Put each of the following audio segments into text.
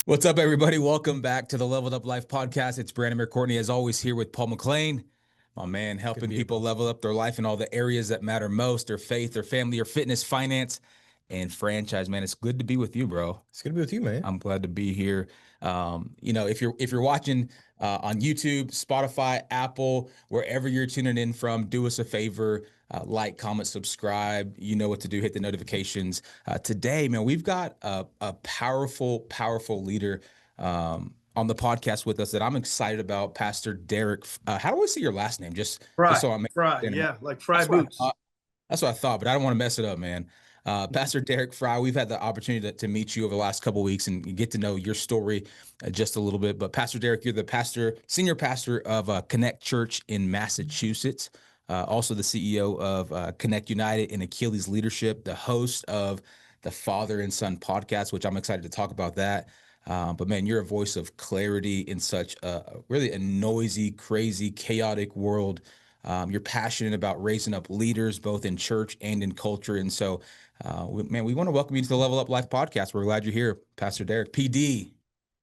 What's up, everybody? Welcome back to the Leveled Up Life podcast. It's Brandon McCourtney, as always, here with Paul McLean, my man, helping people level up their life in all the areas that matter most: their faith, their family, their fitness, finance, and franchise. Man, it's good to be with you, bro. It's good to be with you, man. I'm glad to be here. If you're watching on YouTube, Spotify, Apple, wherever you're tuning in from, do us a favor, like, comment, subscribe. You know what to do. Hit the notifications. Today, man, we've got a powerful leader on the podcast with us that I'm excited about. Pastor Deryck. How do I say your last name? Just so I'm Fry, yeah, like Fry boots. That's what I thought, but I don't want to mess it up, man. Pastor Deryck Fry, we've had the opportunity to meet you over the last couple of weeks and get to know your story just a little bit. But Pastor Deryck, you're the senior pastor of Connect Church in Massachusetts, also the CEO of Connect United and Achilles Leadership, the host of the Father and Son podcast, which I'm excited to talk about that. But man, you're a voice of clarity in such really a noisy, crazy, chaotic world. You're passionate about raising up leaders, both in church and in culture. And so, we want to welcome you to the Level Up Life podcast. We're glad you're here, Pastor Deryck. PD,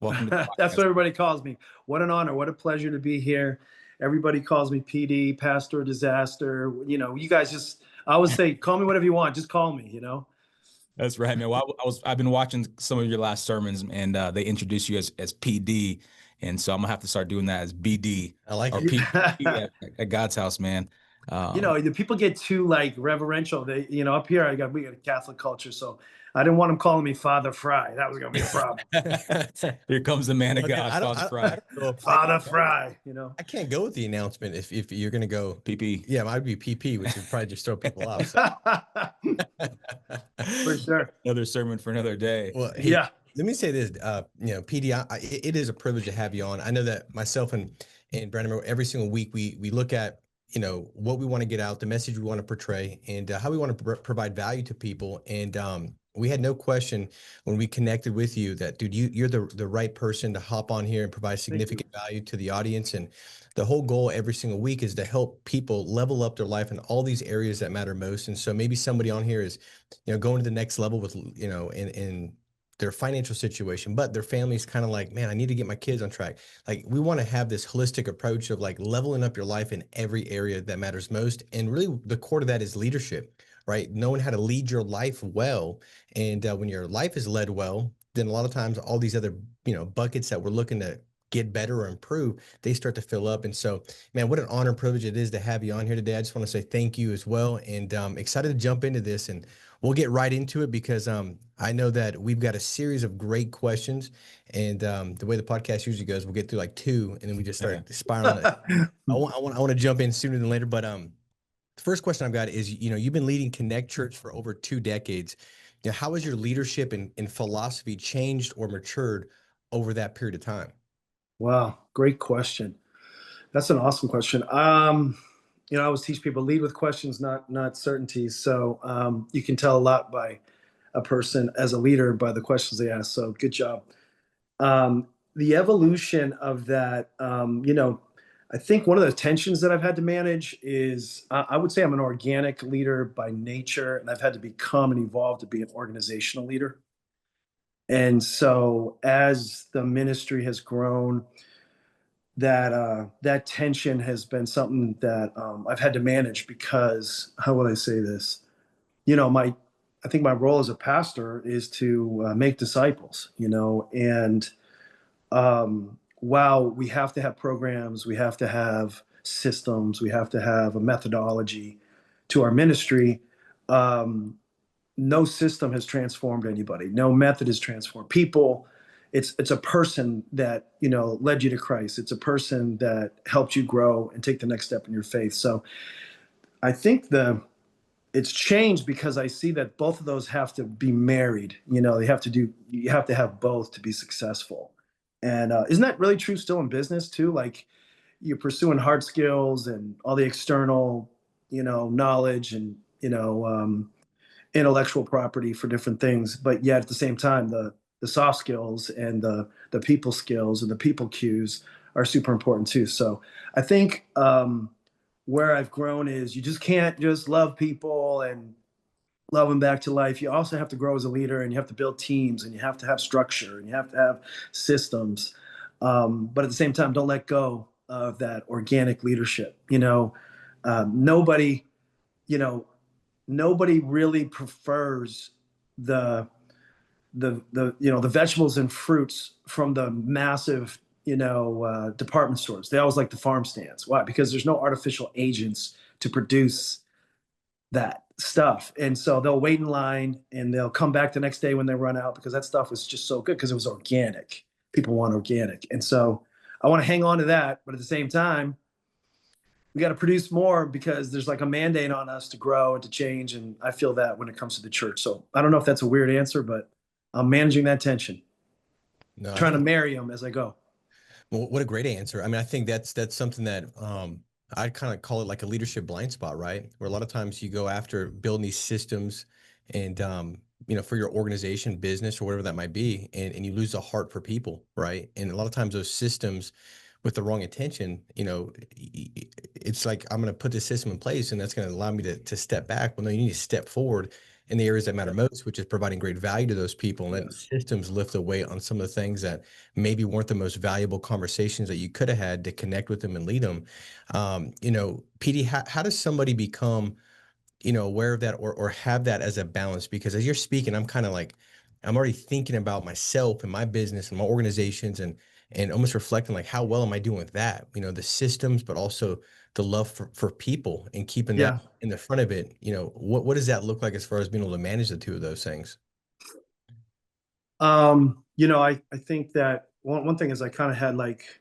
welcome to the podcast. That's what everybody calls me. What an honor. What a pleasure to be here. Everybody calls me PD, Pastor Disaster. You guys I always say, call me whatever you want. Just call me, That's right, man. Well, I've been watching some of your last sermons, and they introduced you as PD. And so I'm gonna have to start doing that as BD. I like or it. PD at God's house, man. The people get too reverential. Up here we got a Catholic culture, so I didn't want them calling me Father Fry. That was gonna be a problem. Here comes the man of God, Father Fry. Father Fry. I can't go with the announcement if you're gonna go PP. Yeah, might be PP, which would probably just throw people off. So. For sure. Another sermon for another day. Well, hey, yeah. Let me say this, PD, it is a privilege to have you on. I know that myself and Brandon, every single week we look at what we want to get out, the message we want to portray, and how we want to provide value to people. And we had no question when we connected with you that, dude, you're the right person to hop on here and provide significant value to the audience. And the whole goal every single week is to help people level up their life in all these areas that matter most. And so maybe somebody on here is, going to the next level with, in their financial situation, but their family's kind of like, man, I need to get my kids on track. Like, we want to have this holistic approach of leveling up your life in every area that matters most. And really the core to that is leadership, right? Knowing how to lead your life well. And when your life is led well, then a lot of times all these other, buckets that we're looking to get better or improve, they start to fill up. And so, man, what an honor and privilege it is to have you on here today. I just want to say thank you as well. And excited to jump into this, and we'll get right into it because I know that we've got a series of great questions, and the way the podcast usually goes, we'll get through two, and then we just start spiraling. I want to jump in sooner than later, but the first question I've got is, you've been leading Connect Church for over 2 decades. How has your leadership and philosophy changed or matured over that period of time? Wow, great question. That's an awesome question. I always teach people lead with questions, not certainties. So you can tell a lot by a person as a leader by the questions they ask. So good job. The evolution of that, I think one of the tensions that I've had to manage is I would say I'm an organic leader by nature, and I've had to become and evolve to be an organizational leader. And so as the ministry has grown, that tension has been something that I've had to manage because, how would I say this? I think my role as a pastor is to make disciples, and while we have to have programs, we have to have systems, we have to have a methodology to our ministry. No system has transformed anybody. No method has transformed people. It's a person that, led you to Christ. It's a person that helped you grow and take the next step in your faith. So I think it's changed because I see that both of those have to be married. You have to have both to be successful. And isn't that really true still in business too? Like, you're pursuing hard skills and all the external, knowledge and, intellectual property for different things. But yet at the same time, the soft skills and the people skills and the people cues are super important too. So I think where I've grown is you just can't just love people and love them back to life. You also have to grow as a leader, and you have to build teams, and you have to have structure, and you have to have systems. But at the same time, don't let go of that organic leadership. Nobody, you know, nobody really prefers the the vegetables and fruits from the massive department stores. They always like the farm stands. Why? Because there's no artificial agents to produce that stuff. And so they'll wait in line and they'll come back the next day when they run out, because that stuff was just so good because it was organic. People want organic. And so I want to hang on to that. But at the same time, we got to produce more because there's like a mandate on us to grow and to change. And I feel that when it comes to the church. So I don't know if that's a weird answer, but I'm managing that tension, No, I trying to think, marry them as I go. well, what a great answer. I mean, I think that's something that I kind of call it like a leadership blind spot, right? Where a lot of times you go after building these systems and for your organization, business, or whatever that might be, and you lose a heart for people, right? And a lot of times those systems with the wrong intention, it's like, I'm going to put this system in place and that's going to allow me to step back. Well, no, you need to step forward in the areas that matter most, which is providing great value to those people, and letting Yes. systems lift the weight on some of the things that maybe weren't the most valuable conversations that you could have had to connect with them and lead them. PD, how does somebody become aware of that, or have that as a balance? Because as you're speaking, I'm kind of like, I'm already thinking about myself and my business and my organizations, and almost reflecting like, how well am I doing with that? The systems, but also the love for people and keeping that Yeah. in the front of it. What does that look like as far as being able to manage the two of those things? I think that one thing is I kind of had like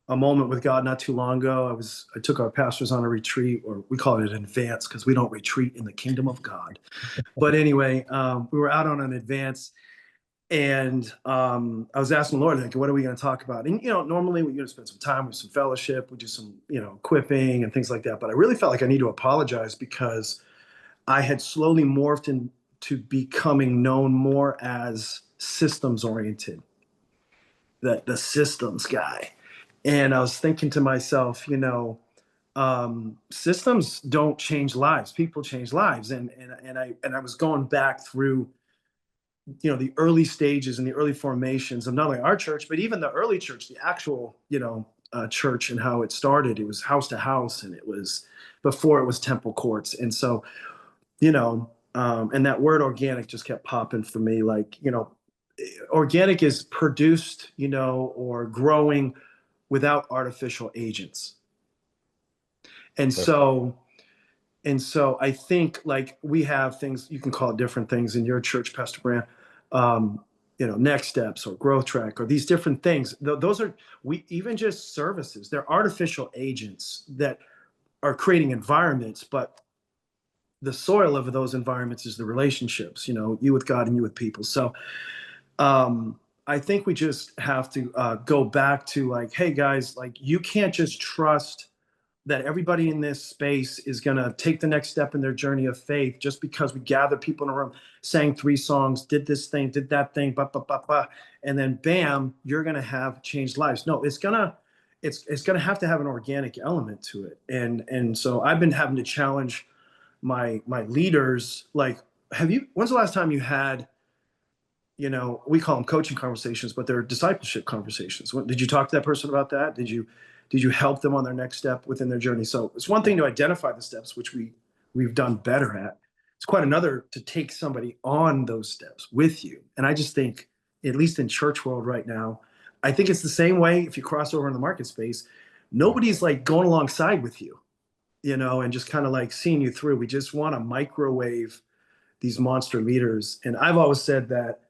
a moment with God not too long ago. I took our pastors on a retreat, or we call it an advance because we don't retreat in the kingdom of God. But anyway, we were out on an advance, and I was asking the Lord, like, what are we going to talk about? And normally we're going to spend some time with some fellowship, we do some equipping and things like that. But I really felt like I need to apologize because I had slowly morphed into becoming known more as systems oriented, the systems guy. And I was thinking to myself, systems don't change lives; people change lives. And I was going back through, the early stages and the early formations of not only our church, but even the early church, the actual, church, and how it started. It was house to house, and it was before it was temple courts. And so, and that word organic just kept popping for me. Like, organic is produced, or growing without artificial agents. And so, I think, like, we have things, you can call it different things in your church, Pastor Brand, next steps or growth track or these different things. Those are, we even just services, they're artificial agents that are creating environments, but the soil of those environments is the relationships, you with God and you with people. So I think we just have to go back to, like, hey guys, like, you can't just trust that everybody in this space is going to take the next step in their journey of faith just because we gathered people in a room, sang 3 songs, did this thing, did that thing, and then bam, you're going to have changed lives. No, it's gonna have to have an organic element to it. And so I've been having to challenge my leaders. Like, when's the last time you had, we call them coaching conversations, but they're discipleship conversations? Did you talk to that person about that? Did you help them on their next step within their journey? So it's one thing to identify the steps, which we've done better at. It's quite another to take somebody on those steps with you. And I just think, at least in church world right now, I think it's the same way if you cross over in the market space. Nobody's like going alongside with you, and just kind of like seeing you through. We just want to microwave these monster leaders. And I've always said that,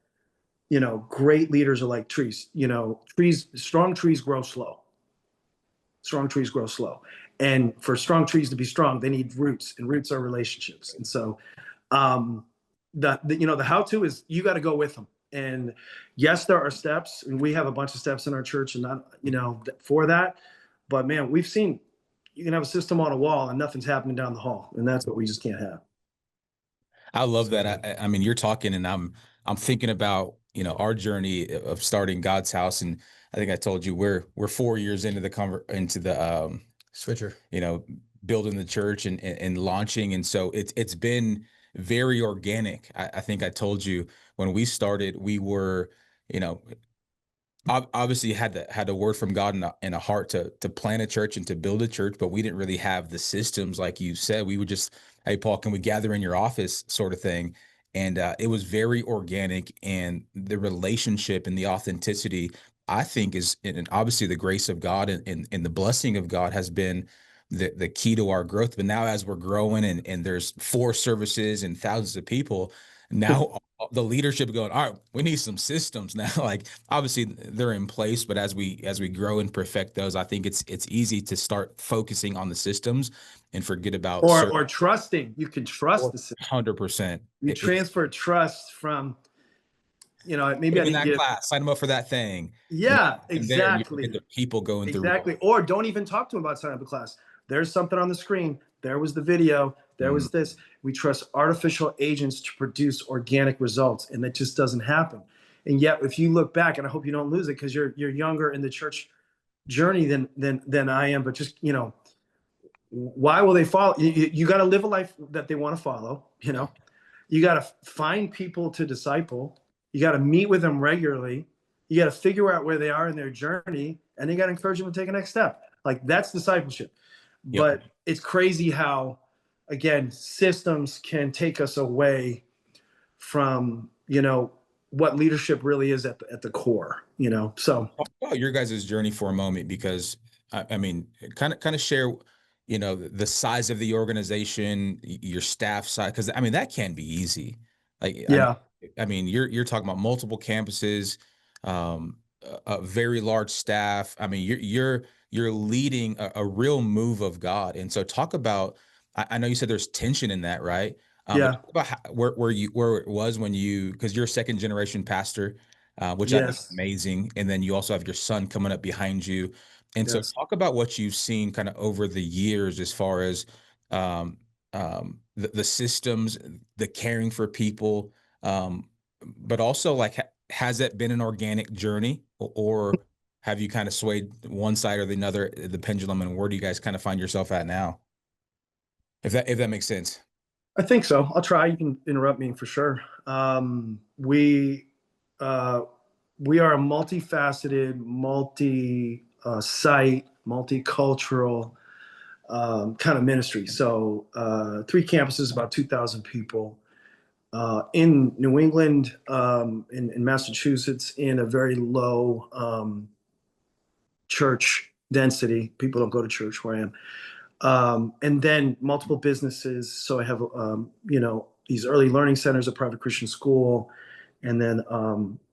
great leaders are like trees. Strong trees grow slow. Strong trees grow slow. And for strong trees to be strong, they need roots, and roots are relationships. And so, um, the how to is, you got to go with them. And yes, there are steps, and we have a bunch of steps in our church, and not, for that. But man, we've seen, you can have a system on a wall and nothing's happening down the hall, and that's what we just can't have. I love So that. good. I mean, you're talking, and I'm thinking about, our journey of starting God's house, and I think I told you we're 4 years into Switcher. you know, building the church and launching, and so it's been very organic. I think I told you when we started, we were, you know, obviously had a word from God and a heart to plant a church and to build a church, but we didn't really have the systems like you said. We would just, hey Paul, can we gather in your office, sort of thing. And it was very organic, and the relationship and the authenticity, I think, is, and obviously the grace of God and the blessing of God has been the key to our growth. But now as we're growing and there's 4 services and thousands of people, now the leadership going, all right, we need some systems now. Like, obviously they're in place, but as we grow and perfect those, I think it's easy to start focusing on the systems and forget about certain. Or trusting. You can trust the system. 100%. You It's transfer trust from, put maybe I them in didn't that give. class, sign them up for that thing, Yeah, and there you look at exactly. the people going through real. Exactly. Or don't even talk to them about signing up a class. There's something on the screen. There was the video. There Mm, was this. We trust artificial agents to produce organic results, and that just doesn't happen. And yet, if you look back, and I hope you don't lose it because you're younger in the church journey than I am, but just why will they follow? You got to live a life that they want to follow. You got to find people to disciple. You got to meet with them regularly. You got to figure out where they are in their journey, and you got to encourage them to take a next step. Like, that's discipleship. yep. But it's crazy how, again, systems can take us away from what leadership really is at the core. So Talk about your guys' journey for a moment, because I mean, kind of share, the size of the organization, your staff size, because I mean that can be easy. Like, yeah, I mean, you're talking about multiple campuses, a very large staff. I mean, you're leading a real move of God, and so talk about. I know you said there's tension in that, right? But yeah, talk about where it was when because you're a second generation pastor, which I think is yes, amazing. And then you also have your son coming up behind you. And so yes. talk about what you've seen kind of over the years as far as um, the systems, the caring for people, but also like, has that been an organic journey, or have you kind of swayed one side or the other, the pendulum, and where do you guys kind of find yourself at now? If that makes sense. I think so. I'll try. You can interrupt me for sure. Uh, we are a multifaceted, multi-site, multicultural kind of ministry. So 3 campuses, about 2,000 people. In New England, in Massachusetts, in a very low church density. People don't go to church where I am. And then multiple businesses. So I have, these early learning centers, a private Christian school, and then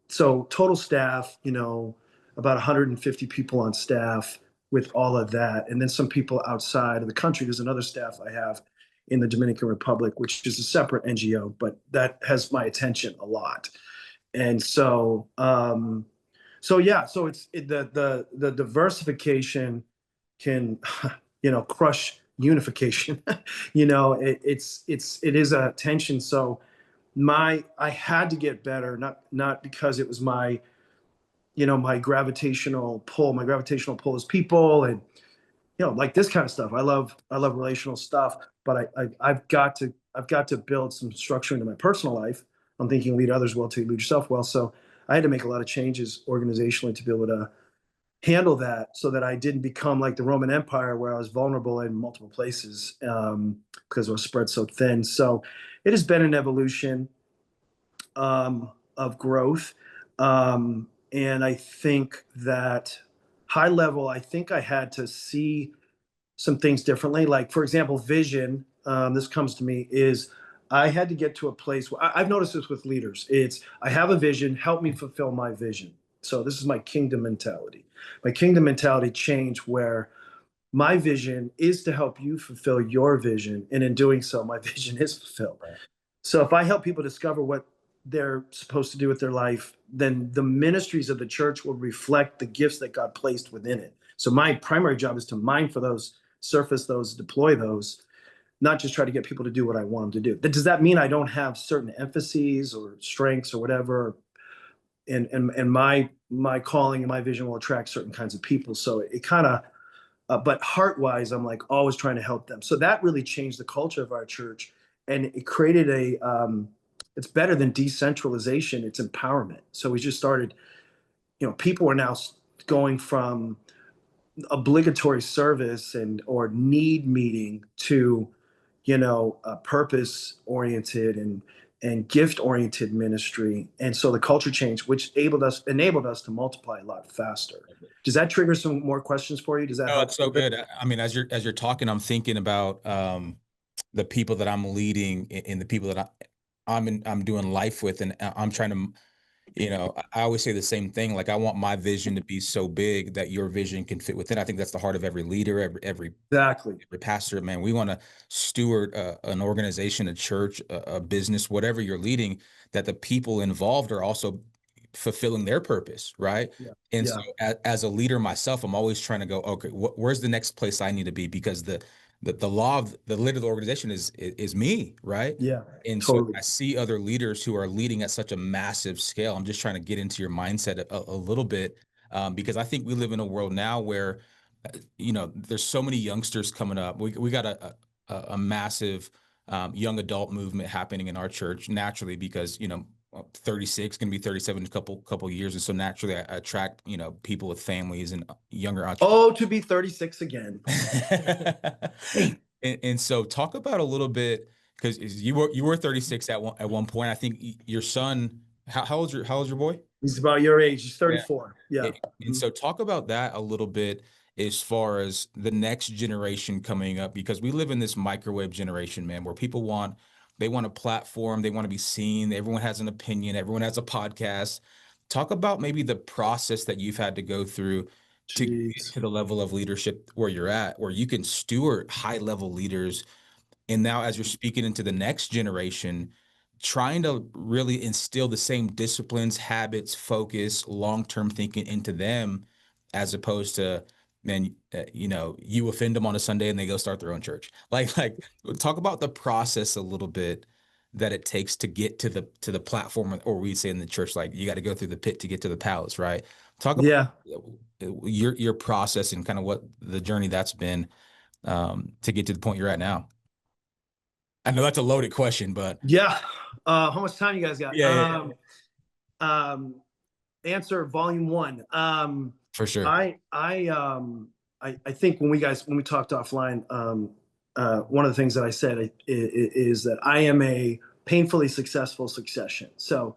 so total staff, about 150 people on staff with all of that, and then some people outside of the country. There's another staff I have in the Dominican Republic, which is a separate NGO, but that has my attention a lot. And so yeah, so the diversification can crush unification. It is a tension. So I had to get better, not because it was my gravitational pull. My gravitational pull is people, and like this kind of stuff. I love relational stuff, but I've got to build some structure into my personal life. I'm thinking lead others well to lead yourself well. So I had to make a lot of changes organizationally to be able to handle that, so that I didn't become like the Roman Empire, where I was vulnerable in multiple places, because I was spread so thin. So it has been an evolution of growth. And I think that high level, I think I had to see some things differently. Like, for example, vision, this comes to me, is I had to get to a place where I've noticed this with leaders. It's, I have a vision, help me fulfill my vision. So this is my kingdom mentality. My kingdom mentality changed, where my vision is to help you fulfill your vision. And in doing so, my vision is fulfilled. Right. So if I help people discover what they're supposed to do with their life, then the ministries of the church will reflect the gifts that God placed within it. So my primary job is to mine for those, surface those, deploy those, not just try to get people to do what I want them to do. But does that mean I don't have certain emphases or strengths or whatever? And my calling and my vision will attract certain kinds of people. So it kind of, but heart wise, I'm like always trying to help them. So that really changed the culture of our church. and it created it's better than decentralization. It's empowerment. So we just started, people are now going from obligatory service or need meeting to, purpose oriented and gift oriented ministry. And so the culture change, which enabled us to multiply a lot faster. Does that trigger some more questions for you? Does that Oh, help? it's so good. I mean, as you're talking, I'm thinking about the people that I'm leading and the people that I'm doing life with, and I'm trying to, I always say the same thing. Like, I want my vision to be so big that your vision can fit within. I think that's the heart of every leader, every Exactly. pastor, man. We want to steward an organization, a church, a business, whatever you're leading, that the people involved are also fulfilling their purpose, right? Yeah. And Yeah. so as a leader myself, I'm always trying to go, okay, where's the next place I need to be? Because the law of the leader of the organization is me, right? Yeah. And so Totally. I see other leaders who are leading at such a massive scale. I'm just trying to get into your mindset a little bit, because I think we live in a world now where, there's so many youngsters coming up. We got a massive young adult movement happening in our church naturally because, 36 going to be 37 in a couple of years, and so naturally I attract people with families and younger entrepreneurs. Oh, to be 36 again. Hey. And so talk about a little bit, because you were 36 at one point. I think your son, how old's your boy? He's about your age. He's Yeah. 34. Yeah. And so talk about that a little bit as far as the next generation coming up, because we live in this microwave generation, man, where they want a platform, they want to be seen, everyone has an opinion, everyone has a podcast. Talk about maybe the process that you've had to go through to get Jeez. to the level of leadership where you're at, where you can steward high level leaders. And now, as you're speaking into the next generation, trying to really instill the same disciplines, habits, focus, long-term thinking into them, as opposed to, man, you offend them on a Sunday and they go start their own church. Like, talk about the process a little bit that it takes to get to the platform, or we say in the church, like, you got to go through the pit to get to the palace, right? Talk about Yeah. your process and kind of what the journey that's been, to get to the point you're at now. I know that's a loaded question, but Yeah. How much time you guys got? yeah. Answer volume 1. For sure. I think when we talked offline, one of the things that I said is that I am a painfully successful succession. So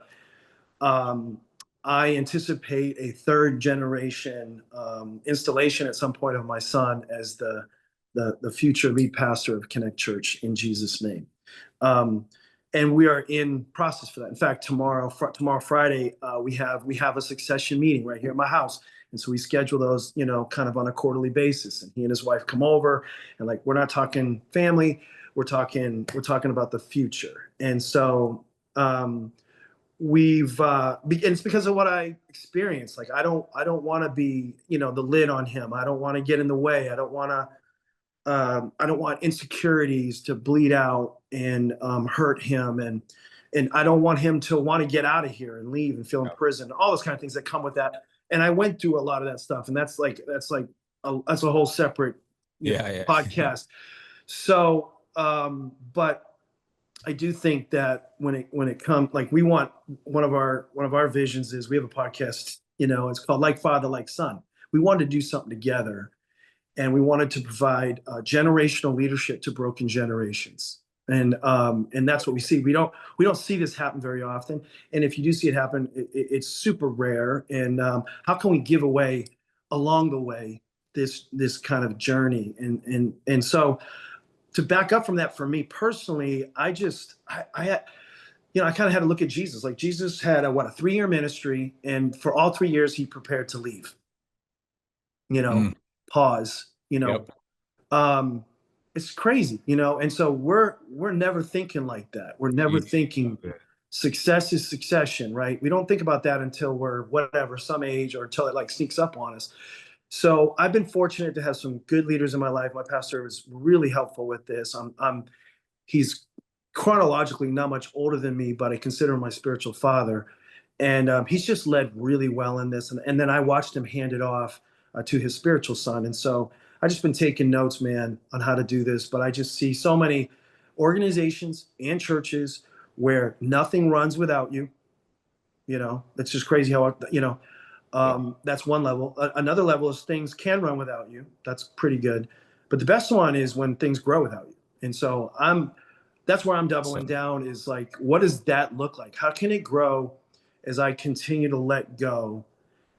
I anticipate a third generation installation at some point of my son as the future lead pastor of Connect Church in Jesus' name. And we are in process for that. In fact, tomorrow Friday, we have a succession meeting right here at my house. And so we schedule those, kind of on a quarterly basis. And he and his wife come over, and like, we're not talking family, we're talking about the future. And so and it's because of what I experienced. Like, I don't want to be, the lid on him. I don't want to get in the way. I don't want insecurities to bleed out and hurt him, and I don't want him to want to get out of here and leave and feel in prison, all those kind of things that come with that. And I went through a lot of that stuff, and that's a whole separate podcast. So, but I do think that when it comes, like, we want, one of our visions is, we have a podcast, it's called Like Father, Like Son. We wanted to do something together, and we wanted to provide generational leadership to broken generations. And that's what we see. We don't see this happen very often. And if you do see it happen, it's super rare. And how can we give away along the way this kind of journey? And so, to back up from that, for me personally, I kind of had to look at Jesus. Like, Jesus had a 3-year ministry, and for all 3 years he prepared to leave. Pause. Yep. It's crazy, and so we're never thinking like that. We're never thinking success is succession, right? We don't think about that until we're whatever, some age, or until it like sneaks up on us. So I've been fortunate to have some good leaders in my life. My pastor was really helpful with this. He's chronologically not much older than me, but I consider him my spiritual father. And he's just led really well in this. And then I watched him hand it off to his spiritual son. And so I've just been taking notes, man, on how to do this. But I just see so many organizations and churches where nothing runs without you. You know, it's just crazy how, you know, that's one level. Another level is things can run without you. That's pretty good. But the best one is when things grow without you. And so that's where I'm doubling down, is like, what does that look like? How can it grow as I continue to let go?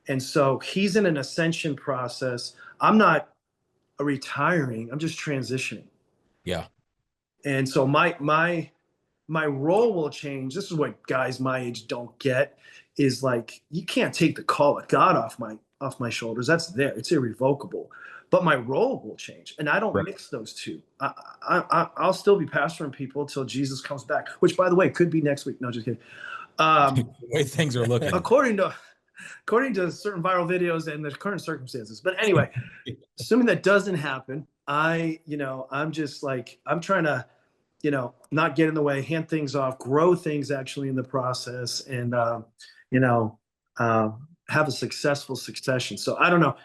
And so he's in an ascension process. I'm not retiring. I'm just transitioning. Yeah. And so my role will change. This is what guys my age don't get, is like, you can't take the call of God off my shoulders. That's there. It's irrevocable. But my role will change, and I don't Right. mix those two. I'll still be pastoring people until Jesus comes back, which, by the way, could be next week. No, just kidding. The way things are looking. According to certain viral videos and the current circumstances. But anyway, assuming that doesn't happen, I'm just like, I'm trying to, not get in the way, hand things off, grow things actually in the process, and you know, have a successful succession. So I don't know.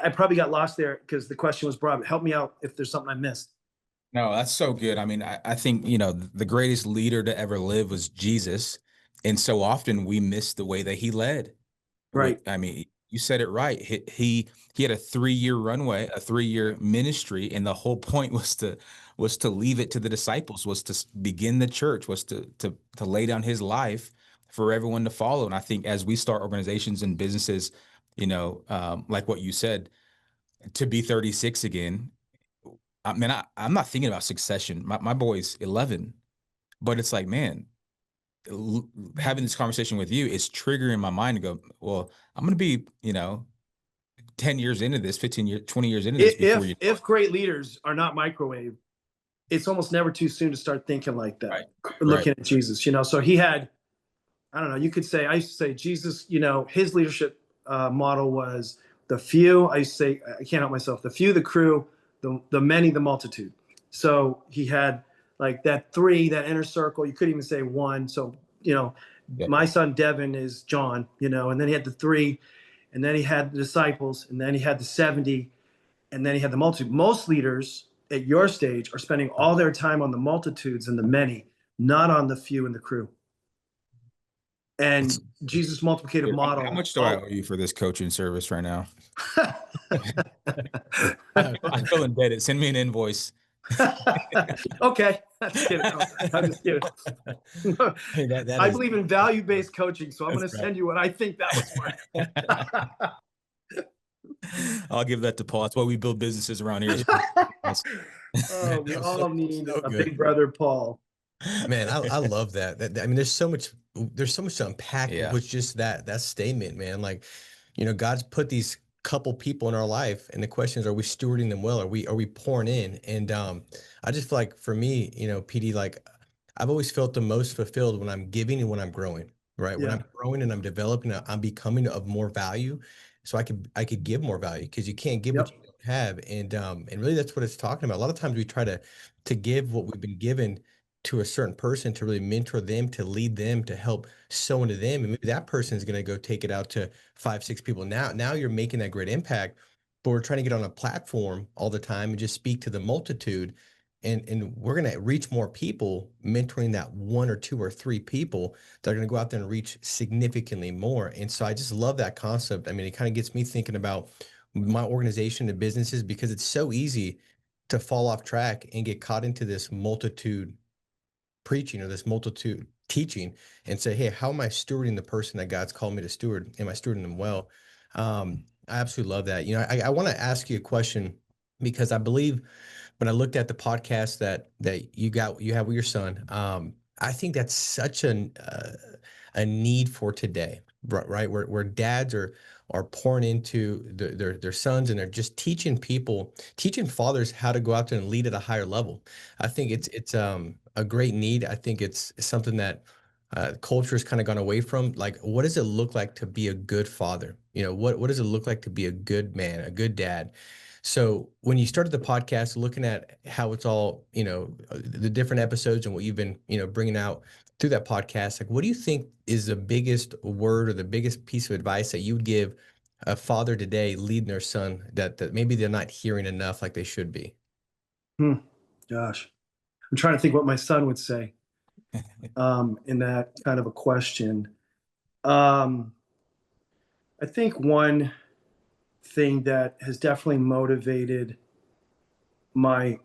I probably got lost there because the question was broad. Help me out if there's something I missed. No, that's so good. I mean, I think, the greatest leader to ever live was Jesus. And so often we miss the way that he led. Right. I mean, you said it right. He had a 3-year runway, a 3-year ministry, and the whole point was to leave it to the disciples, was to begin the church, was to lay down his life for everyone to follow. And I think as we start organizations and businesses, like what you said, to be 36 again, I mean, I'm not thinking about succession. My boy's 11, but it's like, man, having this conversation with you is triggering my mind to go, well, I'm going to be, 10 years into this, 15 years, 20 years into this before you know If great leaders are not microwave, it's almost never too soon to start thinking like that. Right. Looking at Jesus, so he had, I don't know, you could say, I used to say Jesus, his leadership model was the few. I used to say, I can't help myself, the few, the crew, the many, the multitude. So he had like that three, that inner circle. You could even say one. So, Yeah. my son Devin is John, and then he had the three, and then he had the disciples, and then he had the 70, and then he had the multitude. Most leaders at your stage are spending all their time on the multitudes and the many, not on the few and the crew. And Jesus' multiplicative model. How much do I owe you for this coaching service right now? I feel indebted. Send me an invoice. Okay. I'm just kidding. I'm just kidding. Hey, I believe in value-based coaching, so I'm going to send you what I think that was worth. I'll give that to Paul. That's why we build businesses around here. Oh, we all need a big brother, Paul. Man, I love that. I mean, there's so much to unpack with just that statement, man. Like, God's put these couple people in our life, and the question is, are we stewarding them well? Are we pouring in? And I just feel like, for me, PD, like, I've always felt the most fulfilled when I'm giving and when I'm growing, right? When I'm growing and I'm developing, I'm becoming of more value, so I could give more value, because you can't give what you don't have. And really, that's what it's talking about. A lot of times we try to give what we've been given to a certain person, to really mentor them, to lead them, to help sow into them. And maybe that person is going to go take it out to 5, 6 people. Now you're making that great impact, but we're trying to get on a platform all the time and just speak to the multitude. And we're going to reach more people, mentoring that 1 or 2 or 3 people that are going to go out there and reach significantly more. And so I just love that concept. I mean, it kind of gets me thinking about my organization and businesses, because it's so easy to fall off track and get caught into this multitude preaching or this multitude teaching, and say, hey, how am I stewarding the person that God's called me to steward? Am I stewarding them well? I absolutely love that. I want to ask you a question, because I believe when I looked at the podcast that you have with your son, I think that's such a need for today, right? Where dads are pouring into their sons, and they're just teaching fathers how to go out there and lead at a higher level. I think it's a great need. I think it's something that culture has kind of gone away from. Like, what does it look like to be a good father? What does it look like to be a good man, a good dad? So when you started the podcast, looking at how it's all, the different episodes and what you've been, bringing out through that podcast, like, what do you think is the biggest word or the biggest piece of advice that you would give a father today leading their son that maybe they're not hearing enough like they should be? Gosh. I'm trying to think what my son would say in that kind of a question. I think one thing that has definitely motivated my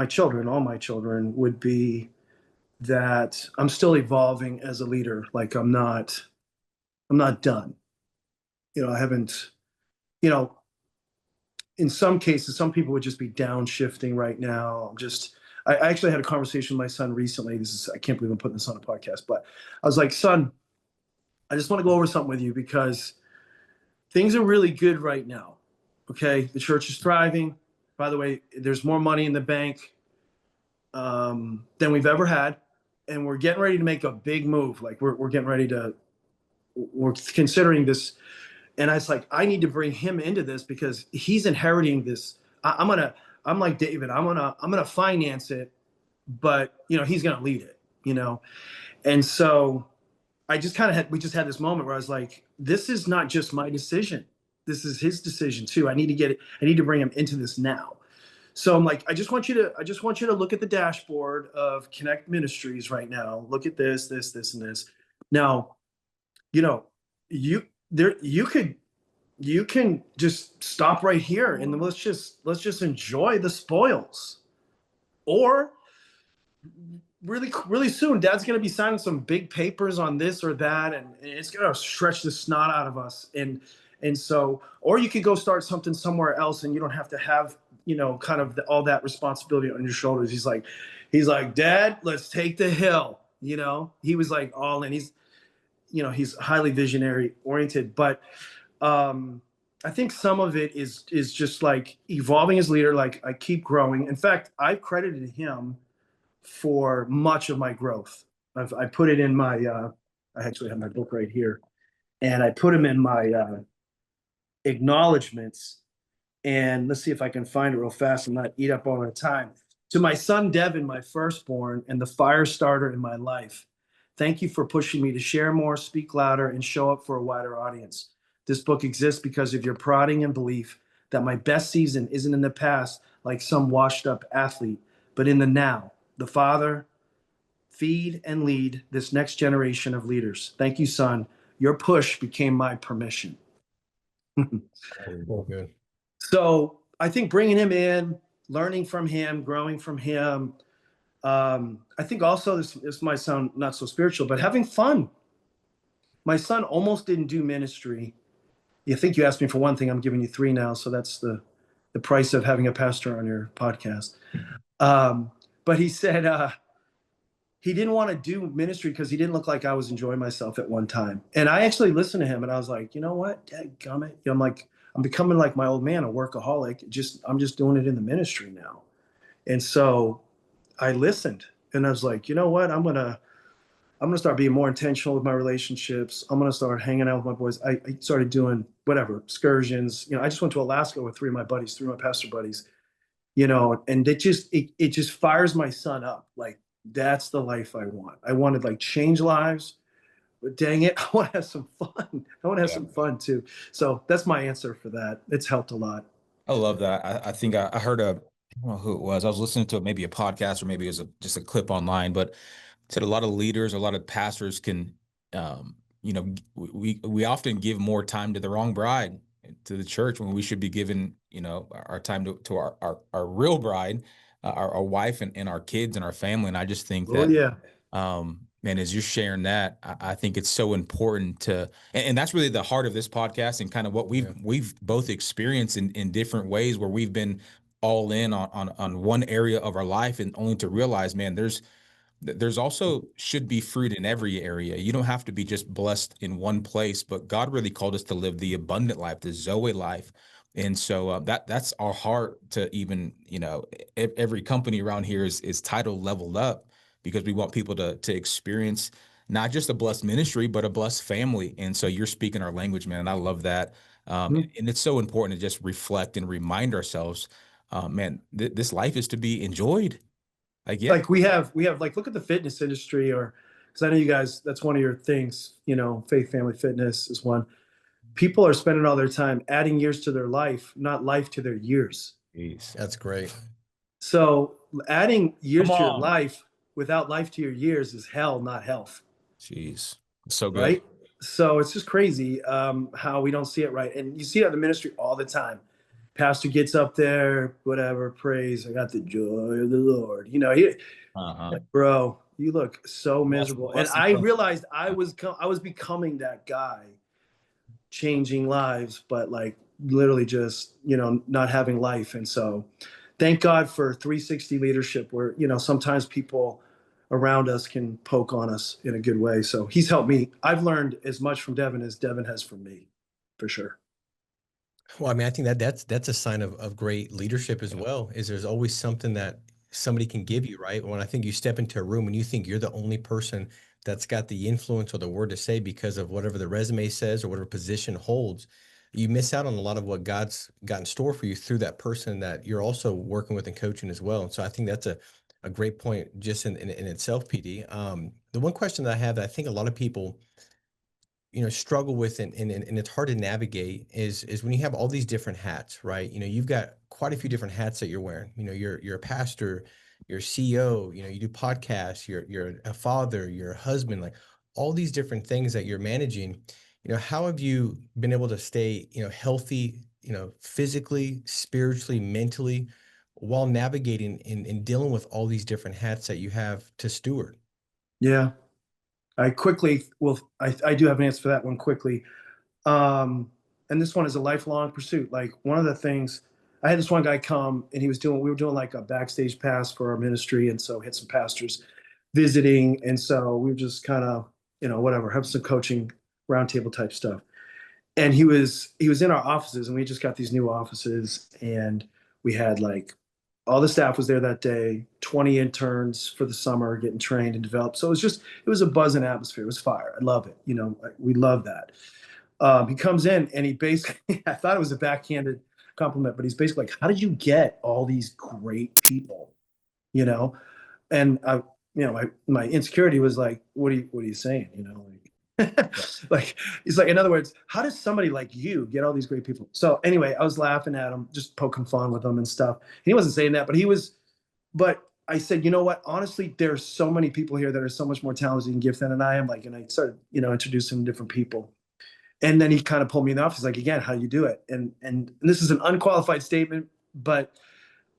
children, all my children, would be that I'm still evolving as a leader. Like I'm not done. I haven't, you know, in some cases, some people would just be downshifting right now. I actually had a conversation with my son recently. I can't believe I'm putting this on a podcast, but I was like, son, I just want to go over something with you because things are really good right now. Okay. The church is thriving. By the way, there's more money in the bank than we've ever had. And we're getting ready to make a big move. Like we're considering this. And I was like, I need to bring him into this because he's inheriting this. I'm like David, I'm gonna finance it, but he's gonna lead it, And so we just had this moment where I was like, this is not just my decision. This is his decision too. I need to bring him into this now. So I'm like, I just want you to look at the dashboard of Connect Ministries right now. Look at this, and this. Now, you can just stop right here and let's just enjoy the spoils. Or really soon, Dad's going to be signing some big papers on this or that, and it's going to stretch the snot out of us. And so, or you could go start something somewhere else, and you don't have to have kind of all that responsibility on your shoulders. He's like, Dad, let's take the hill. He was like all in. He's highly visionary oriented, but I think some of it is just like evolving as leader. Like I keep growing. In fact, I've credited him for much of my growth. I put it in my, I actually have my book right here, and I put him in my acknowledgments. And let's see if I can find it real fast and not eat up all the time. To my son, Devin, my firstborn, and the fire starter in my life. Thank you for pushing me to share more, speak louder, and show up for a wider audience. This book exists because of your prodding and belief that my best season isn't in the past like some washed up athlete, but in the now. The Father, feed and lead this next generation of leaders. Thank you, son. Your push became my permission. Oh, good. So I think bringing him in, learning from him, growing from him. I think also this might sound not so spiritual, but having fun. My son almost didn't do ministry. You think you asked me for one thing, I'm giving you three now. So that's the price of having a pastor on your podcast. But he said he didn't want to do ministry because he didn't look like I was enjoying myself at one time. And I actually listened to him and I was like, you know what? Dadgummit. I'm like, I'm becoming like my old man, a workaholic. I'm just doing it in the ministry now. And so I listened and I was like, you know what? I'm gonna start being more intentional with my relationships. I'm gonna start hanging out with my boys. I started doing whatever excursions. I just went to Alaska with three of my pastor buddies. And it just fires my son up. Like that's the life I want. I wanted like change lives, but dang it, I want to have some fun. I want to have some fun too. So that's my answer for that. It's helped a lot. I love that. I think I heard I don't know who it was. I was listening to maybe a podcast or maybe it was just a clip online, but said a lot of leaders, a lot of pastors can, we often give more time to the wrong bride, to the church, when we should be giving, our time to our real bride, our wife and our kids and our family. And I just think that, yeah. Man, as you're sharing that, I think it's so important to, and that's really the heart of this podcast and kind of what we've both experienced in different ways where we've been all in on one area of our life, and only to realize, man, there's also should be fruit in every area. You don't have to be just blessed in one place, but God really called us to live the abundant life, the Zoe life. And so that's our heart to even, every company around here is titled Leveled Up, because we want people to experience not just a blessed ministry, but a blessed family. And so you're speaking our language, man. And I love that. And it's so important to just reflect and remind ourselves, man, this life is to be enjoyed. Like we have like, look at the fitness industry, or because I know you guys, that's one of your things, faith, family, fitness is one. People are spending all their time adding years to their life, not life to their years. Jeez. That's great. So adding years Come to your on. life without life to your years is hell, not health. Jeez. So good. Right. So it's just crazy how we don't see it right. And you see it in the ministry all the time. Pastor gets up there, whatever, praise. I got the joy of the Lord. You know, Uh-huh. bro, you look so miserable. And Busting I from- realized I was becoming that guy, changing lives, but like literally just, not having life. And so thank God for 360 leadership where, sometimes people around us can poke on us in a good way. So he's helped me. I've learned as much from Devin as Devin has from me, for sure. Well, I mean, I think that's a sign of great leadership as well, is there's always something that somebody can give you, right? When I think you step into a room and you think you're the only person that's got the influence or the word to say because of whatever the resume says or whatever position holds, you miss out on a lot of what God's got in store for you through that person that you're also working with and coaching as well. And so I think that's a great point just in itself, PD. The one question that I have that I think a lot of people struggle with and it's hard to navigate is when you have all these different hats, right? You've got quite a few different hats that you're wearing. You're a pastor, you're a CEO, you do podcasts, you're a father, you're a husband, like all these different things that you're managing. How have you been able to stay healthy, physically, spiritually, mentally, while navigating and dealing with all these different hats that you have to steward? Yeah. I do have an answer for that one quickly. And this one is a lifelong pursuit. Like one of the things, I had this one guy come and we were doing like a backstage pass for our ministry. And so had some pastors visiting. And so we were just kind of, whatever, have some coaching roundtable type stuff. And he was in our offices and we just got these new offices and we had like all the staff was there that day, 20 interns for the summer getting trained and developed. So it was a buzzing atmosphere. It was fire. I love it. We love that. He comes in and he basically, I thought it was a backhanded compliment, but he's basically like, how did you get all these great people? You know? And my insecurity was like, what are you saying? Like, he's like, in other words, how does somebody like you get all these great people? So anyway, I was laughing at him, just poking fun with him and stuff. He wasn't saying that, but I said, you know what? Honestly, there's so many people here that are so much more talented and gifted than I am. Like, and I started, introducing different people. And then he kind of pulled me in the office, like, again, how do you do it? And this is an unqualified statement, but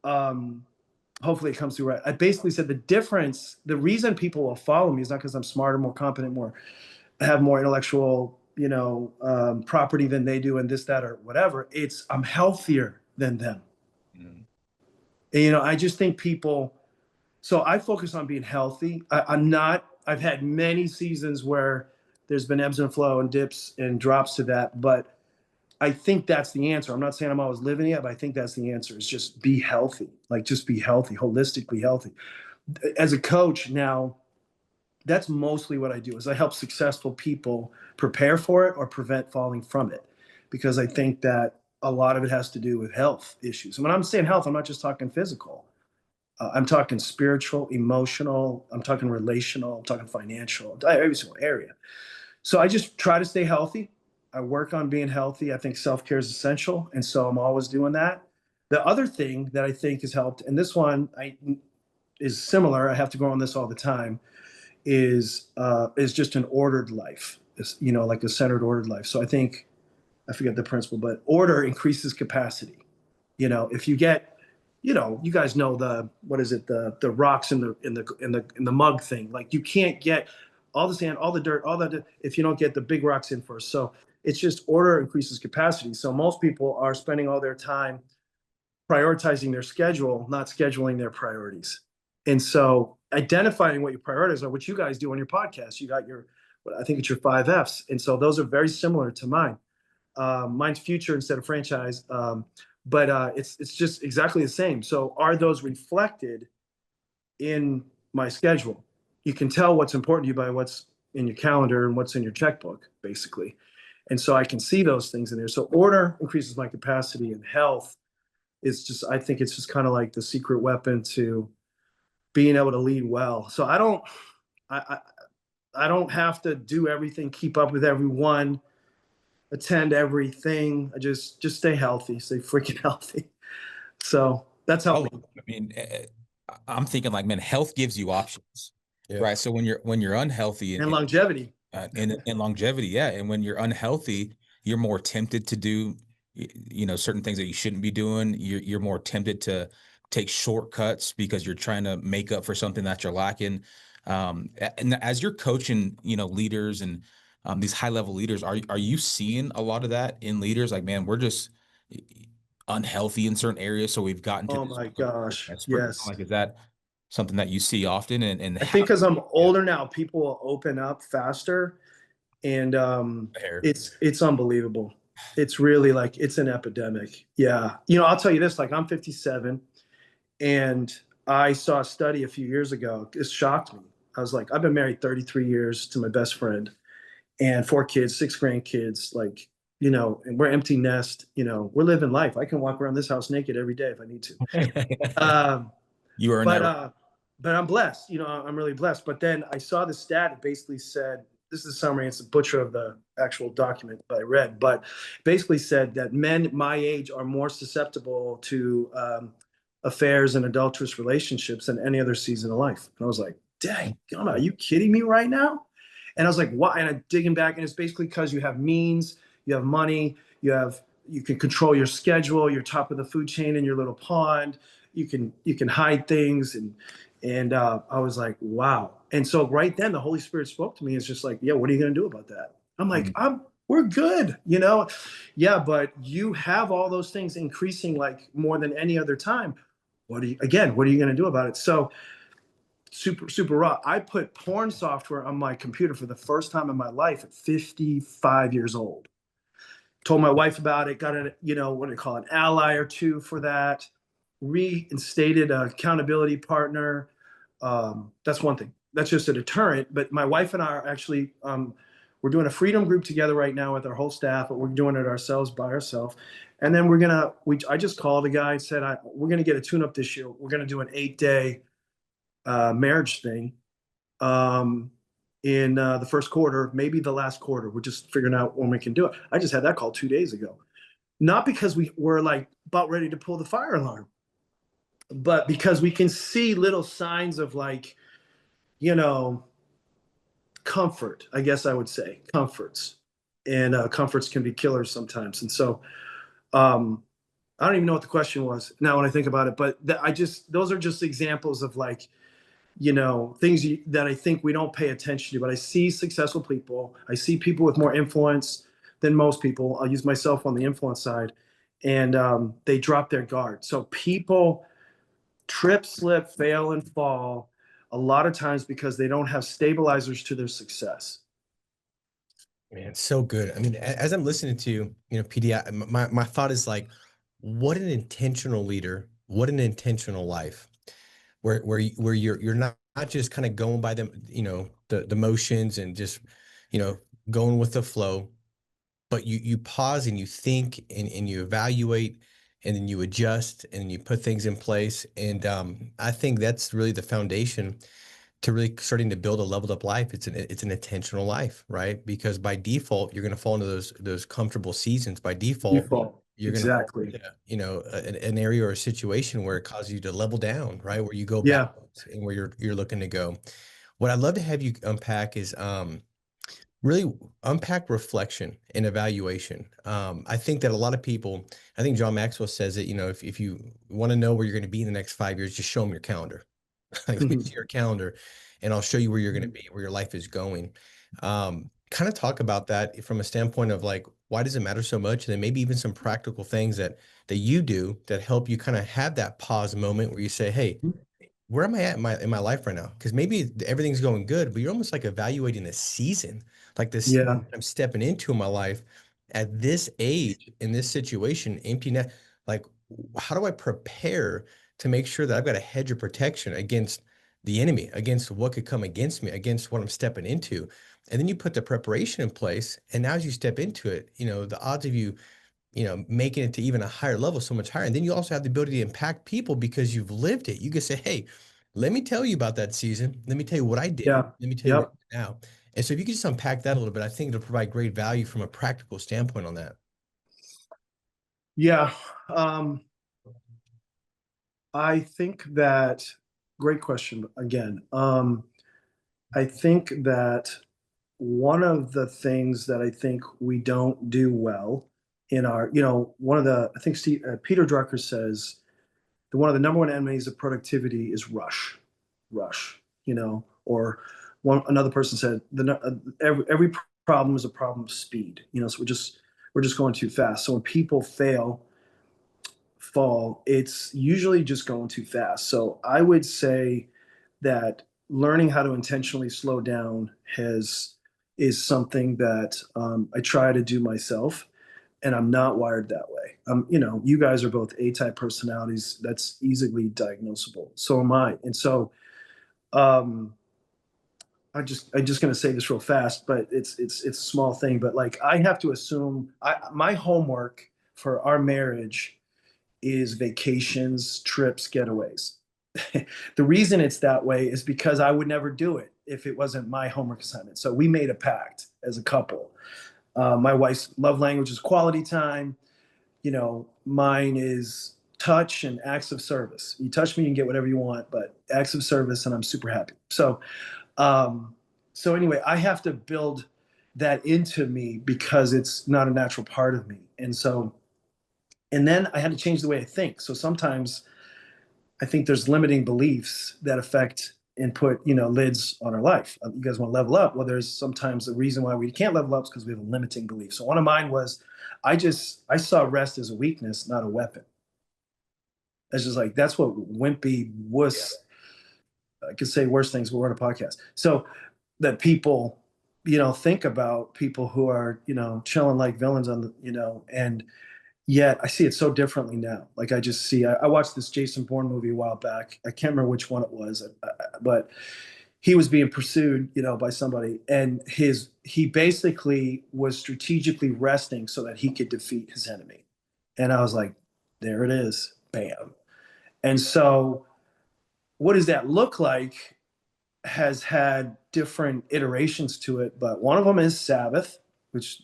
hopefully it comes through right. I basically said the reason people will follow me is not because I'm smarter, more competent, have more intellectual, property than they do and this, that, or whatever. It's I'm healthier than them. Mm. And, I just think so I focus on being healthy. I've had many seasons where there's been ebbs and flow and dips and drops to that, but I think that's the answer. I'm not saying I'm always living it, but I think that's the answer is just be healthy. Like just be healthy, holistically healthy. As a coach now, that's mostly what I do is I help successful people prepare for it or prevent falling from it. Because I think that a lot of it has to do with health issues. And when I'm saying health, I'm not just talking physical. I'm talking spiritual, emotional, I'm talking relational, I'm talking financial, every single area. So I just try to stay healthy. I work on being healthy. I think self-care is essential. And so I'm always doing that. The other thing that I think has helped, and this one is similar, I have to go on this all the time, is just an ordered life. It's, like a centered, ordered life. So I think, I forget the principle, but order increases capacity. If you get, you guys know what is it, the rocks in the mug thing. Like you can't get all the sand, all the dirt, all that if you don't get the big rocks in first. So it's just order increases capacity. So most people are spending all their time prioritizing their schedule, not scheduling their priorities. And so identifying what your priorities are, what you guys do on your podcast, you got I think it's your 5 Fs. And so those are very similar to mine. Mine's future instead of franchise. But it's just exactly the same. So are those reflected in my schedule? You can tell what's important to you by what's in your calendar and what's in your checkbook, basically. And so I can see those things in there. So order increases my capacity, and health is just, I think it's just kind of like the secret weapon to being able to lead well. So I, I don't have to do everything, keep up with everyone, attend everything. I just stay healthy, stay freaking healthy. So That's Oh, helped me. I mean, I'm thinking like, man, health gives you options, Yeah. right? So when you're unhealthy And longevity. and longevity, yeah, and when you're unhealthy, you're more tempted to do, certain things that you shouldn't be doing. You're more tempted to take shortcuts because you're trying to make up for something that you're lacking. And as you're coaching, leaders and these high level leaders, are you seeing a lot of that in leaders? Like, man, we're just unhealthy in certain areas, so we've gotten to Oh this my point gosh. desperate. Yes. Like, is that something that you see often? And I how think because I'm yeah, older now, people will open up faster, and hair. it's unbelievable. It's really like it's an epidemic. Yeah. I'll tell you this, like I'm 57, and I saw a study a few years ago. It shocked me. I was like, I've been married 33 years to my best friend and 4 kids, 6 grandkids, like, and we're empty nest, we're living life. I can walk around this house naked every day if I need to. Um, You are in that. but but I'm blessed. I'm really blessed. But then I saw the stat. It basically said, this is a summary. It's a butcher of the actual document that I read, but basically said that men my age are more susceptible to affairs and adulterous relationships than any other season of life. And I was like, dang, God, are you kidding me right now? And I was like, why? And I'm digging back, and it's basically because you have means, you have money, you can control your schedule, you're top of the food chain in your little pond, you can hide things, and I was like, wow. And so right then the Holy Spirit spoke to me. It's just like, yeah, what are you going to do about that? I'm like, Mm. we're good, yeah, but you have all those things increasing like more than any other time. What are you going to do about it? So super, super raw. I put porn software on my computer for the first time in my life at 55 years old. Told my wife about it, got what do you call it, an ally or two for that, reinstated an accountability partner. That's one thing. That's just a deterrent. But my wife and I are actually, we're doing a freedom group together right now with our whole staff, but we're doing it ourselves by ourselves. And then I just called a guy and said, we're going to get a tune up this year. We're going to do an 8-day marriage thing in the first quarter, maybe the last quarter. We're just figuring out when we can do it. I just had that call 2 days ago. Not because we were like about ready to pull the fire alarm, but because we can see little signs of like, you know, comfort, I guess I would say comforts. And comforts can be killers sometimes. And so I don't even know what the question was now when I think about it, but those are just examples of like, things that I think we don't pay attention to. But I see successful people. I see people with more influence than most people. I'll use myself on the influence side, and they drop their guard. So people trip, slip, fail, and fall a lot of times because they don't have stabilizers to their success. Man, so good. I mean, as I'm listening to PD, my thought is like, what an intentional leader, what an intentional life, where you're not just kind of going by them, the motions and just, going with the flow, but you pause and you think and you evaluate and then you adjust and you put things in place. And I think that's really the foundation to really starting to build a leveled up life. It's an intentional life, right? Because by default, you're going to fall into those comfortable seasons. By default, Default. you're going to fall Exactly. into, an area or a situation where it causes you to level down, right? Where you go Yeah. backwards and where you're looking to go. What I'd love to have you unpack is really unpack reflection and evaluation. I think that a lot of people, I think John Maxwell says that, if you want to know where you're going to be in the next 5 years, just show them your calendar. Like, let me see your calendar and I'll show you where you're going to be, where your life is going. Kind of talk about that from a standpoint of like, why does it matter so much? And then maybe even some practical things that you do that help you kind of have that pause moment where you say, hey, where am I at in my life right now? Because maybe everything's going good, but you're almost like evaluating the season, like this Yeah. I'm stepping into in my life at this age, in this situation, empty net. Like, how do I prepare to make sure that I've got a hedge of protection against the enemy, against what could come against me, against what I'm stepping into? And then you put the preparation in place. And now as you step into it, the odds of you making it to even a higher level, so much higher. And then you also have the ability to impact people because you've lived it. You can say, hey, let me tell you about that season. Let me tell you what I did. Yeah. Let me tell you what Yep. I do now. And so if you could just unpack that a little bit, I think it'll provide great value from a practical standpoint on that. Yeah. Um, I think that great question again. I think that one of the things that I think we don't do well in our, one of the, I think Peter Drucker says that one of the number one enemies of productivity is rush, or another person said every problem is a problem of speed, so we're just going too fast. So when people fall, it's usually just going too fast. So I would say that learning how to intentionally slow down is something that I try to do myself, and I'm not wired that way. You guys are both A-type personalities. That's easily diagnosable. So am I. And so um, I'm just going to say this real fast, but it's a small thing. But like I have to assume my homework for our marriage is vacations, trips, getaways. The reason it's that way is because I would never do it if it wasn't my homework assignment. So we made a pact as a couple. My wife's love language is quality time. Mine is touch and acts of service. You touch me, you can get whatever you want, but acts of service, and I'm super happy. Um, so anyway, I have to build that into me because it's not a natural part of me. And then I had to change the way I think. So sometimes I think there's limiting beliefs that affect and put, lids on our life. You guys want to level up? Well, there's sometimes the reason why we can't level up is because we have a limiting belief. So one of mine was I saw rest as a weakness, not a weapon. It's just like that's what wimpy wuss. I could say worse things, but we're on a podcast. So that people, think about people who are, chilling like villains on the, and yet I see it so differently now. Like I just see, I watched this Jason Bourne movie a while back. I can't remember which one it was, but he was being pursued, by somebody, and he basically was strategically resting so that he could defeat his enemy. And I was like, there it is, bam. And so, what does that look like? Has had different iterations to it, but one of them is Sabbath, which,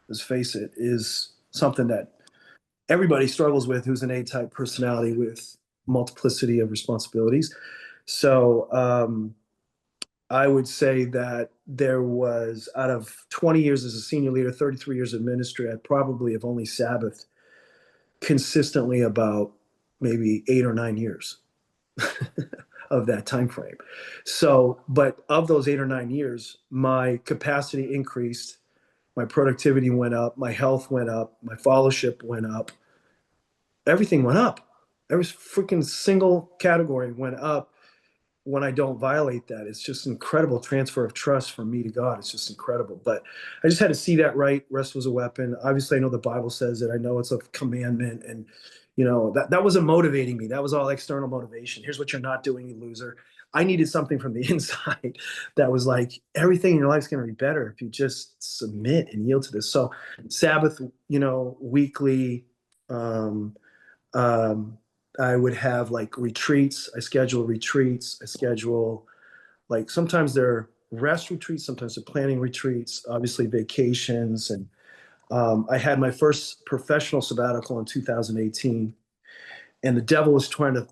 let's face it, is something that everybody struggles with who's an A-type personality with multiplicity of responsibilities. So I would say that there was, out of 20 years as a senior leader, 33 years of ministry, I probably have only Sabbath consistently about maybe 8 or 9 years of that time frame. So, but of those 8 or 9 years, my capacity increased, my productivity went up, my health went up, my fellowship went up, everything went up. Every freaking single category went up when I don't violate that. It's just incredible transfer of trust from me to God. It's just incredible. But I just had to see that right. Rest was a weapon. Obviously, I know the Bible says it. I know it's a commandment. And, that wasn't motivating me. That was all external motivation. Here's what you're not doing, you loser. I needed something from the inside that was like, everything in your life's going to be better if you just submit and yield to this. So Sabbath, weekly, um, I would have like retreats. I schedule retreats. I schedule like sometimes they're rest retreats, sometimes they're planning retreats, obviously vacations. And I had my first professional sabbatical in 2018, and the devil was trying to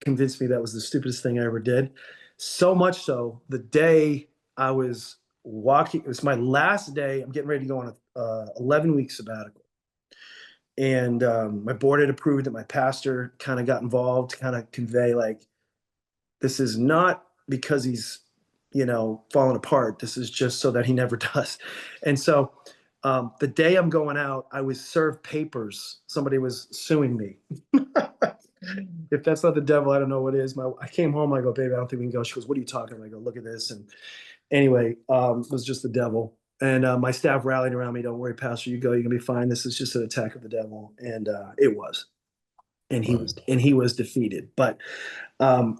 convince me that was the stupidest thing I ever did. So much so, the day I was walking, it was my last day. I'm getting ready to go on a 11-week sabbatical. And my board had approved it. My pastor kind of got involved to kind of convey like, this is not because he's, falling apart. This is just so that he never does. And so the day I'm going out, I was served papers. Somebody was suing me. If that's not the devil, I don't know what is. I came home. I go, baby, I don't think we can go. She goes, what are you talking about? I go, look at this. And anyway, it was just the devil. And my staff rallied around me. Don't worry, Pastor. You go. You're gonna be fine. This is just an attack of the devil. And it was. And he was defeated. But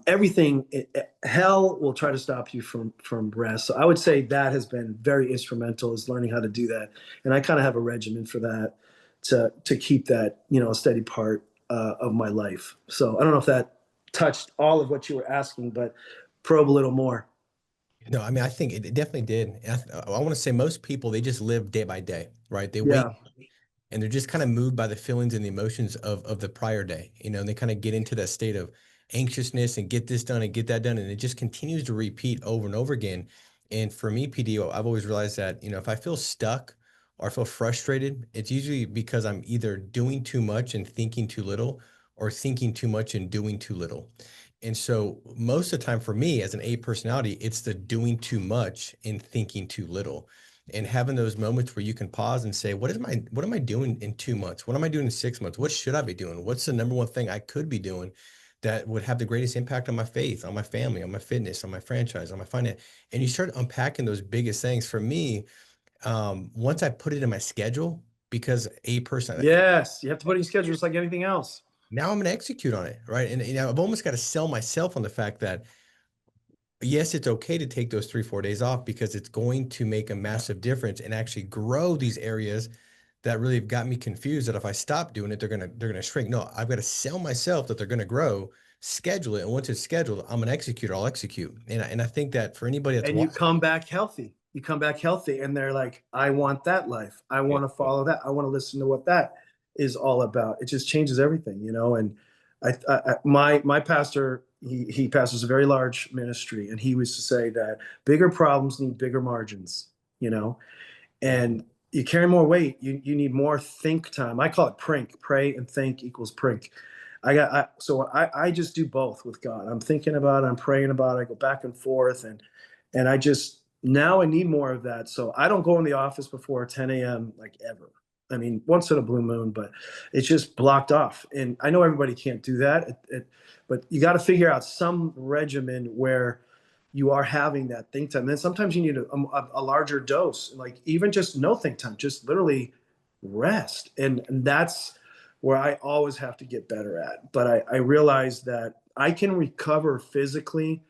everything, hell will try to stop you from rest. So I would say that has been very instrumental, is learning how to do that. And I kind of have a regimen for that to keep that, a steady part of my life. So I don't know if that touched all of what you were asking, but probe a little more. No, I mean, I think it definitely did. And I want to say most people, they just live day by day, right? They wake Yeah. and they're just kind of moved by the feelings and the emotions of the prior day, and they kind of get into that state of, anxiousness and get this done and get that done. And it just continues to repeat over and over again. And for me, PD, I've always realized that, if I feel stuck or I feel frustrated, it's usually because I'm either doing too much and thinking too little, or thinking too much and doing too little. And so most of the time for me as an A personality, it's the doing too much and thinking too little. And having those moments where you can pause and say, what am I doing in 2 months? What am I doing in 6 months? What should I be doing? What's the number one thing I could be doing that would have the greatest impact on my faith, on my family, on my fitness, on my franchise, on my finance? And you start unpacking those biggest things. For me, once I put it in my schedule, because a person, Yes, you have to put in your schedule just like anything else. now I'm going to execute on it, right? And I've almost got to sell myself on the fact that yes, it's okay to take those 3, 4 days off, because it's going to make a massive difference and actually grow these areas that really have got me confused, that if I stop doing it, they're gonna shrink. No, I've got to sell myself that they're gonna grow, schedule it, and once it's scheduled, I'm gonna execute. I'll execute. And I think that for anybody that's And you watching, come back healthy. You come back healthy, and they're like, I want that life. I Yeah. want to follow that. I want to listen to what that is all about. It just changes everything, you know. And my pastor, he pastors a very large ministry, and he used to say that bigger problems need bigger margins, you know. And you carry more weight, you need more think time. I call it prink. Pray and think equals prink. I just do both with God. I'm thinking about it, I'm praying about it, I go back and forth, and I just, now I need more of that. So I don't go in the office before 10 a.m. like ever. I mean, once in a blue moon, but it's just blocked off. And I know everybody can't do that, but you got to figure out some regimen where you are having that think time. And then sometimes you need a larger dose, like even just no think time, just literally rest. And that's where I always have to get better at. But I realize that I can recover physically.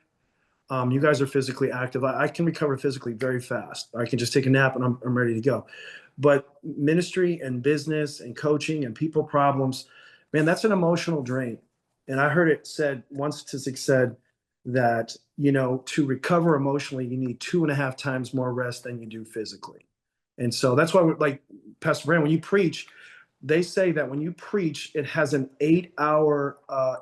You guys are physically active. I can recover physically very fast. I can just take a nap and I'm ready to go. But ministry and business and coaching and people problems, man, that's an emotional drain. And I heard it said, one statistic said that, to recover emotionally, you need 2.5 times more rest than you do physically. And so that's why, like Pastor Brand, when you preach, they say that when you preach, it has an 8-hour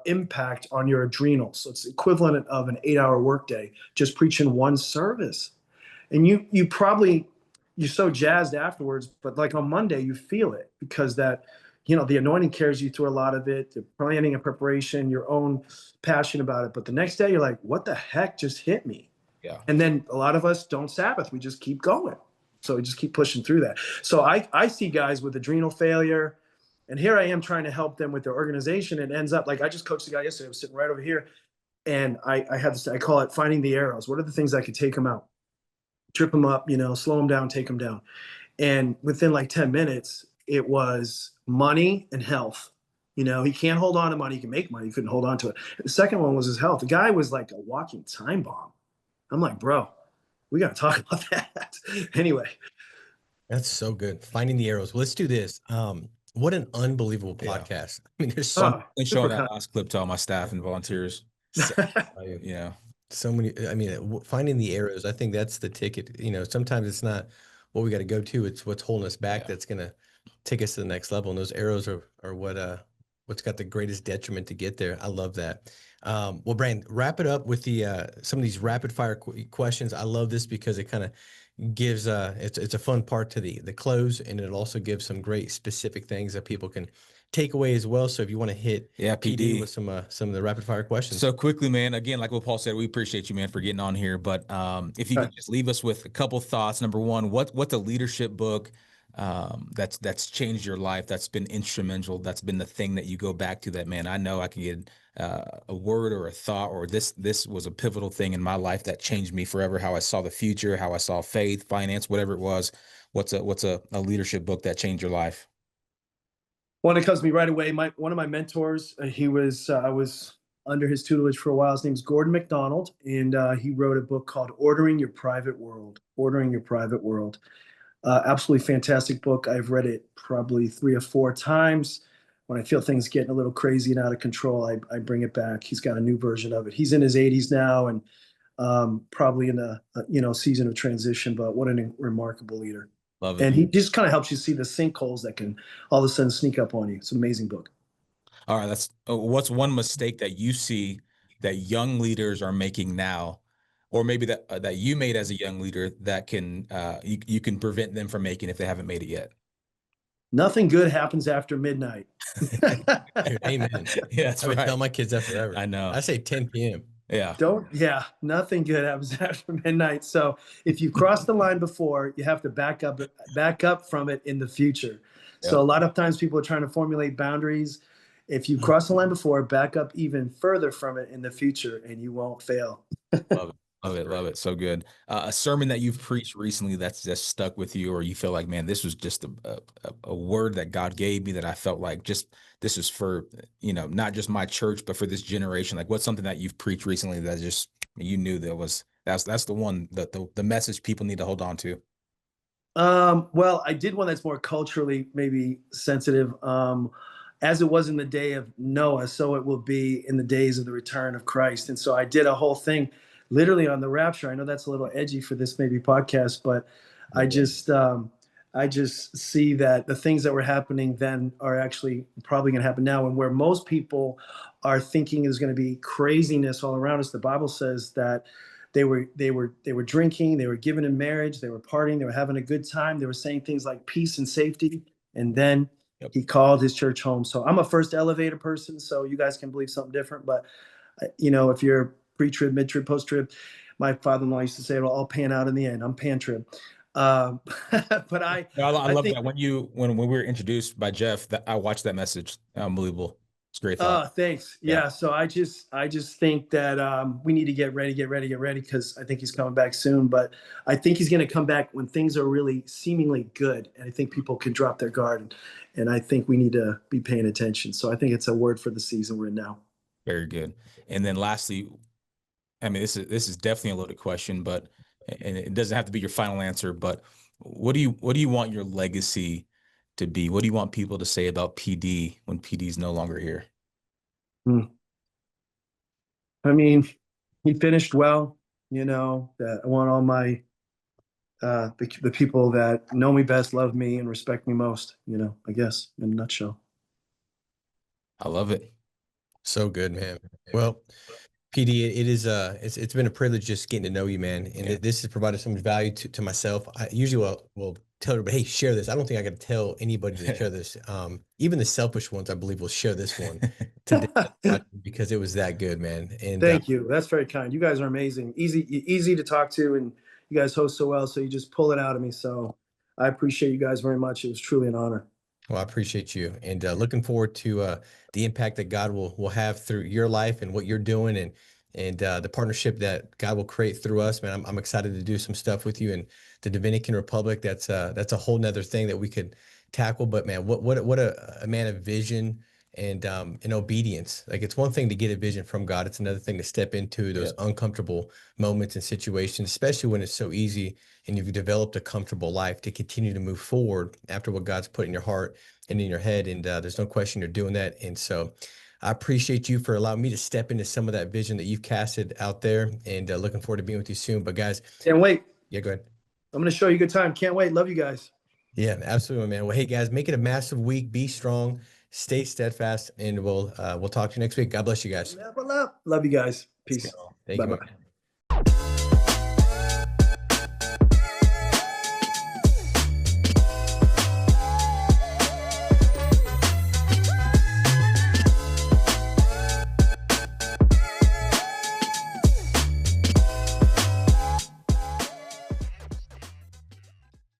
impact on your adrenals. So it's equivalent of an 8-hour workday, just preaching one service. And you probably, you're so jazzed afterwards, but like on Monday, you feel it because that, the anointing carries you through a lot of it, the planning and preparation, your own passion about it. But the next day, you're like, what the heck just hit me? Yeah. And then a lot of us don't Sabbath. We just keep going. So we just keep pushing through that. So I see guys with adrenal failure, and here I am trying to help them with their organization. It ends up like, I just coached a guy yesterday. I was sitting right over here, and I have this, I call it finding the arrows. What are the things I could take them out, trip them up, slow them down, take them down. And within like 10 minutes, it was money and health. He can't hold on to money. He can make money. He couldn't hold on to it. The second one was his health. The guy was like a walking time bomb. I'm like, bro, we got to talk about that. Anyway. that's so good. Finding the arrows. Well, let's do this. What an unbelievable Yeah. podcast. I mean, there's So so, I'm showing that last clip to all my staff and volunteers. Yeah. so many. I mean, finding the arrows. I think that's the ticket. Sometimes it's not what we got to go to. It's what's holding us back. Yeah. That's going to take us to the next level. And those arrows are what's got the greatest detriment to get there. I love that. Well, Brand, wrap it up with the some of these rapid fire questions. I love this because it kind of gives it's a fun part to the close, and it also gives some great specific things that people can take away as well. So if you want to hit PD with some of the rapid fire questions. So quickly, man, again, like what Paul said, we appreciate you, man, for getting on here. But if you could just leave us with a couple thoughts. Number one, what's a leadership book that's changed your life, that's been instrumental, that's been the thing that you go back to, that, man, I know I can get a word or a thought, or this was a pivotal thing in my life that changed me forever, how I saw the future, how I saw faith, finance, whatever it was. What's a leadership book that changed your life? One that comes to me right away. One of my mentors, I was under his tutelage for a while. His name's Gordon MacDonald, and he wrote a book called Ordering Your Private World. Ordering Your Private World. Absolutely fantastic book. I've read it probably 3 or 4 times. When I feel things getting a little crazy and out of control, I bring it back. He's got a new version of it. He's in his 80s now, and probably in a season of transition. But what a remarkable leader! Love it. And he just kind of helps you see the sinkholes that can all of a sudden sneak up on you. It's an amazing book. All right, what's one mistake that you see that young leaders are making now, or maybe that you made as a young leader that can you can prevent them from making if they haven't made it yet? Nothing good happens after midnight. Dude, amen. Yeah, that's I've been right. telling my kids that forever. I know. I say 10 p.m. Yeah. Yeah, nothing good happens after midnight. So if you cross the line before, you have to back up from it in the future. So Yep. a lot of times people are trying to formulate boundaries. If you cross the line before, back up even further from it in the future, and you won't fail. Love it. Love it. Love it. So good. A sermon that you've preached recently that's just stuck with you, or you feel like, man, this was just a word that God gave me that I felt like just this is for, not just my church, but for this generation. Like, what's something that you've preached recently that just you knew that's the one that the message people need to hold on to? Well, I did one that's more culturally maybe sensitive. As it was in the day of Noah, so it will be in the days of the return of Christ. And so I did a whole thing literally on the rapture. I know that's a little edgy for this maybe podcast, but I just I just see that the things that were happening then are actually probably going to happen now. And where most people are thinking is going to be craziness all around us, the Bible says that they were drinking, they were giving in marriage, they were partying, they were having a good time, they were saying things like peace and safety, and then Yep. he called his church home. So I'm a first elevator person, so you guys can believe something different, but if you're pre-trib, mid-trib, post-trib, my father-in-law used to say it'll all pan out in the end. I'm pan-trib. But I love think that when we were introduced by Jeff, that I watched that message. Unbelievable. It's a great thought. thanks. Yeah. Yeah. So I just think that we need to get ready, because I think he's coming back soon. But I think he's going to come back when things are really seemingly good, and I think people can drop their guard, and I think we need to be paying attention. So I think it's a word for the season we're in now. Very good. And then lastly, I mean, this is definitely a loaded question, but and it doesn't have to be your final answer. But what do you want your legacy to be? What do you want people to say about PD when PD is no longer here? I mean, he finished well. That I want all my the people that know me best, love me, and respect me most. I guess in a nutshell. I love it. So good, man. Well, PD, it's been a privilege just getting to know you, man. And Yeah. this has provided so much value to myself. I usually will tell everybody, hey, share this. I don't think I got to tell anybody to share this. Even the selfish ones, I believe, will share this one today because it was that good, man. And Thank you. That's very kind. You guys are amazing. Easy to talk to, and you guys host so well. So you just pull it out of me. So I appreciate you guys very much. It was truly an honor. well, I appreciate you, and looking forward to the impact that God will have through your life and what you're doing, and the partnership that God will create through us. Man, I'm excited to do some stuff with you in the Dominican Republic. That's a whole nother thing that we could tackle. But man, what a man of vision and obedience. Like, it's one thing to get a vision from God; it's another thing to step into those uncomfortable moments and situations, especially when it's so easy and you've developed a comfortable life, to continue to move forward after what God's put in your heart and in your head. And there's no question you're doing that. And so I appreciate you for allowing me to step into some of that vision that you've casted out there, and looking forward to being with you soon. But guys, Can't wait. yeah, go ahead. I'm going to show you a good time. Can't wait. Love you guys. Yeah, absolutely, man. Well, hey guys, make it a massive week. Be strong, stay steadfast, and we'll talk to you next week. God bless you guys. Level up. Love you guys. Peace. Thank Bye you, bye. man.